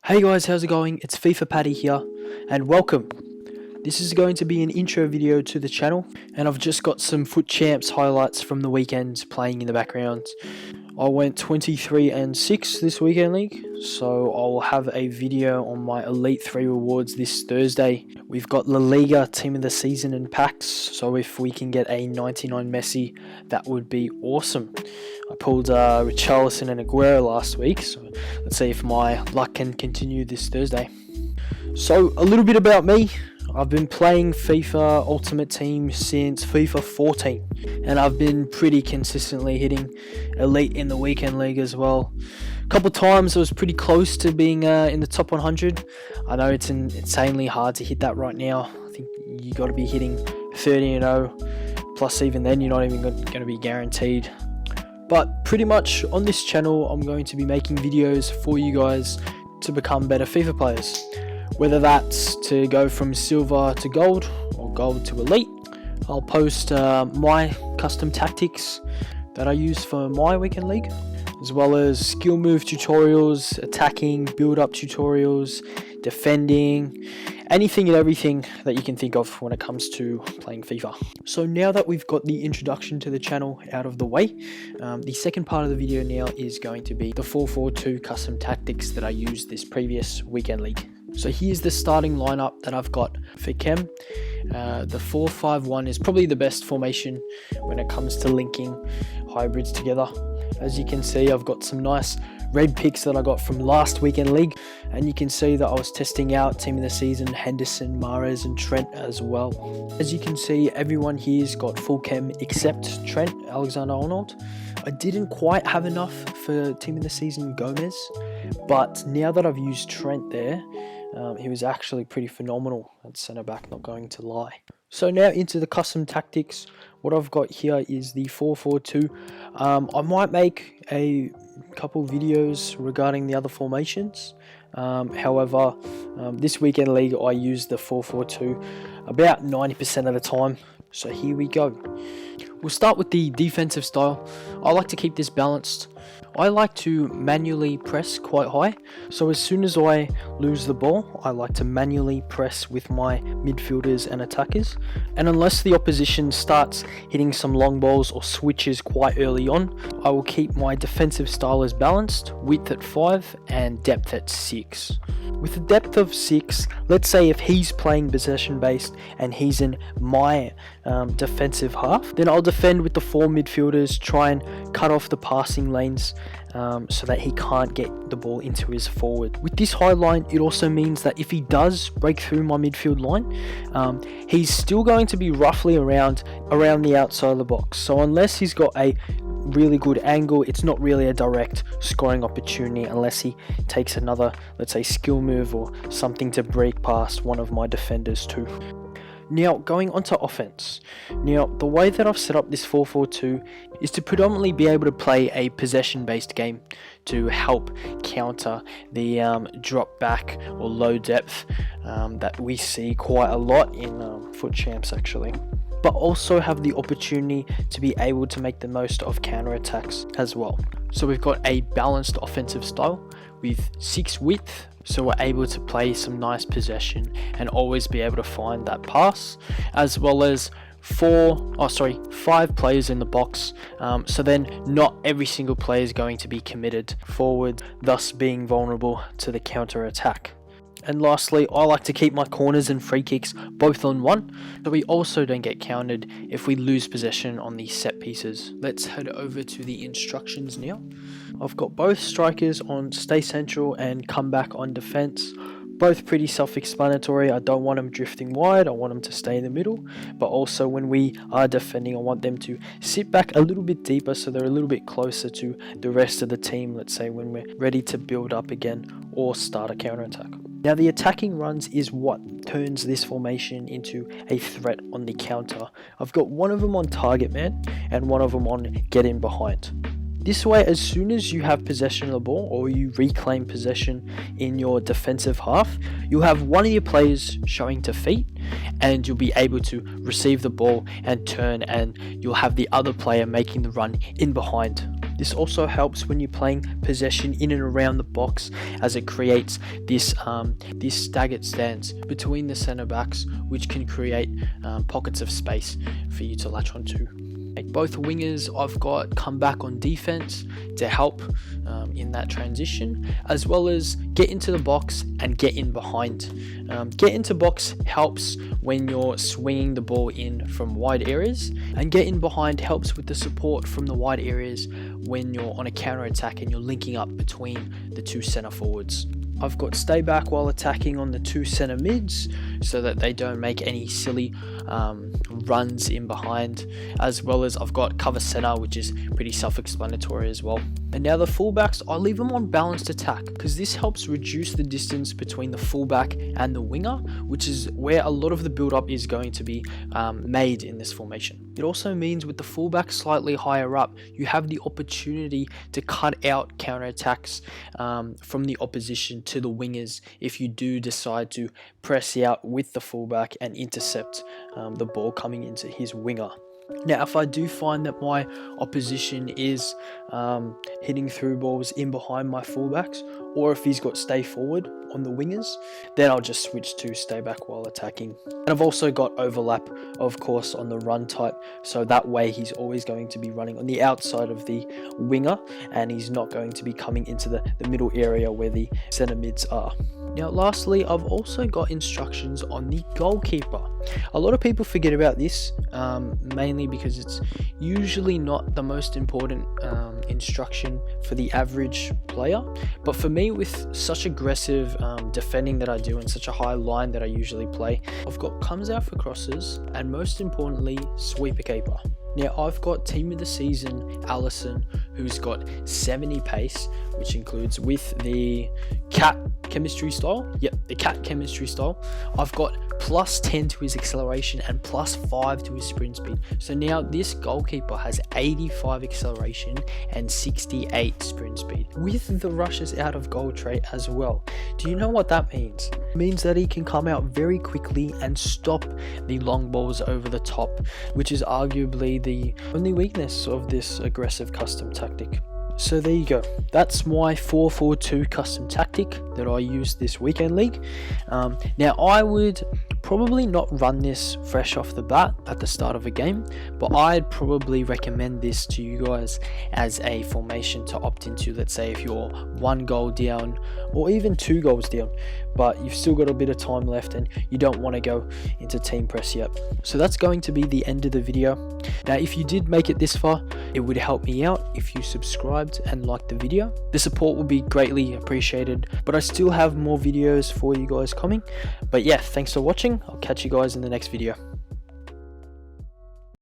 Hey guys, how's it going? It's FIFA Paddy here, and welcome. This is going to be an intro video to the channel, and I've just got some FUT Champs highlights from the weekend playing in the background. I went 23-6 this weekend league, so I'll have a video on my Elite 3 rewards this Thursday. We've got La Liga Team of the Season in packs, so if we can get a 99 Messi, that would be awesome. I pulled Richarlison and Aguero last week, so let's see if my luck can continue this Thursday. So a little bit about me. I've been playing FIFA Ultimate Team since FIFA 14, and I've been pretty consistently hitting Elite in the weekend league as well. A couple times I was pretty close to being in the top 100. I know it's insanely hard to hit that right now. I think you got to be hitting 30-0, plus even then you're not even going to be guaranteed. But pretty much on this channel I'm going to be making videos for you guys to become better FIFA players. Whether that's to go from silver to gold or gold to elite. I'll post my custom tactics that I use for my weekend league, as well as skill move tutorials, attacking, build up tutorials, defending, anything and everything that you can think of when it comes to playing FIFA. So now that we've got the introduction to the channel out of the way, the second part of the video now is going to be the 4-4-2 custom tactics that I used this previous weekend league. So here's the starting lineup that I've got for Chem. The 4-5-1 is probably the best formation when it comes to linking hybrids together. As you can see, I've got some nice red picks that I got from last weekend league, and you can see that I was testing out Team of the Season, Henderson, Mahrez and Trent as well. As you can see, everyone here's got full Chem except Trent Alexander-Arnold. I didn't quite have enough for Team of the Season Gomez, but now that I've used Trent there, he was actually pretty phenomenal at centre back, not going to lie. So now into the custom tactics. What I've got here is the 4-4-2. I might make a couple videos regarding the other formations. However, this weekend league I used the 4-4-2 about 90% of the time. So here we go. We'll start with the defensive style. I like to keep this balanced. I like to manually press quite high, so as soon as I lose the ball, I like to manually press with my midfielders and attackers. And unless the opposition starts hitting some long balls or switches quite early on, I will keep my defensive style as balanced, width at 5 and depth at 6. With a depth of 6, let's say if he's playing possession based and he's in my defensive half, then I'll defend with the 4 midfielders, try and cut off the passing lanes so that he can't get the ball into his forward. With this high line, it also means that if he does break through my midfield line, he's still going to be roughly around the outside of the box. So unless he's got a really good angle, it's not really a direct scoring opportunity unless he takes another, let's say, skill move or something to break past one of my defenders too. Now, going on to offense. Now, the way that I've set up this 4-4-2 is to predominantly be able to play a possession-based game to help counter the drop back or low depth that we see quite a lot in FUT Champs actually. But also have the opportunity to be able to make the most of counter-attacks as well. So we've got a balanced offensive style with 6 width, so we're able to play some nice possession and always be able to find that pass, as well as 5 players in the box, so then not every single player is going to be committed forward, thus being vulnerable to the counter attack. And lastly, I like to keep my corners and free kicks both on 1, so we also don't get countered if we lose possession on these set pieces. Let's head over to the instructions now. I've got both strikers on stay central and come back on defense. Both pretty self-explanatory. I don't want them drifting wide, I want them to stay in the middle, but also when we are defending, I want them to sit back a little bit deeper so they're a little bit closer to the rest of the team, let's say when we're ready to build up again or start a counter-attack. Now the attacking runs is what turns this formation into a threat on the counter. I've got one of them on target man and one of them on get in behind. This way, as soon as you have possession of the ball or you reclaim possession in your defensive half, you'll have one of your players showing to feet and you'll be able to receive the ball and turn, and you'll have the other player making the run in behind. This also helps when you're playing possession in and around the box, as it creates this staggered stance between the centre backs, which can create pockets of space for you to latch onto. Both wingers I've got come back on defense to help in that transition, as well as get into the box and get in behind. Get into box helps when you're swinging the ball in from wide areas, and get in behind helps with the support from the wide areas when you're on a counter attack and you're linking up between the two centre forwards. I've got stay back while attacking on the two centre mids so that they don't make any silly runs in behind, as well as I've got cover centre, which is pretty self-explanatory as well. And now the fullbacks, I leave them on balanced attack because this helps reduce the distance between the fullback and the winger, which is where a lot of the build-up is going to be made in this formation. It also means with the fullback slightly higher up, you have the opportunity to cut out counter-attacks from the opposition to the wingers if you do decide to press out with the fullback and intercept the ball coming into his winger. Now, if I do find that my opposition is hitting through balls in behind my fullbacks, or if he's got stay forward on the wingers, then I'll just switch to stay back while attacking. And I've also got overlap, of course, on the run type, so that way he's always going to be running on the outside of the winger, and he's not going to be coming into the middle area where the centre mids are. Now, lastly, I've also got instructions on the goalkeeper. A lot of people forget about this, mainly because it's usually not the most important instruction for the average player. But for me, with such aggressive defending that I do and such a high line that I usually play, I've got comes out for crosses and, most importantly, sweeper keeper. Now, I've got team of the season Allison, who's got 70 pace, which includes with the cat chemistry style. Yep, the cat chemistry style. I've got plus 10 to his acceleration and plus 5 to his sprint speed. So now this goalkeeper has 85 acceleration and 68 sprint speed, with the rushes out of goal trait as well. Do you know what that means? It means that he can come out very quickly and stop the long balls over the top, which is arguably the only weakness of this aggressive custom tactic. So there you go, that's my 4-4-2 custom tactic that I used this weekend league. Now, I would probably not run this fresh off the bat at the start of a game, but I'd probably recommend this to you guys as a formation to opt into. Let's say if you're 1 goal down or even 2 goals down, but you've still got a bit of time left and you don't want to go into team press yet. So that's going to be the end of the video. Now, if you did make it this far, it would help me out if you subscribed and liked the video. The support will be greatly appreciated, but I still have more videos for you guys coming. But yeah, thanks for watching. I'll catch you guys in the next video.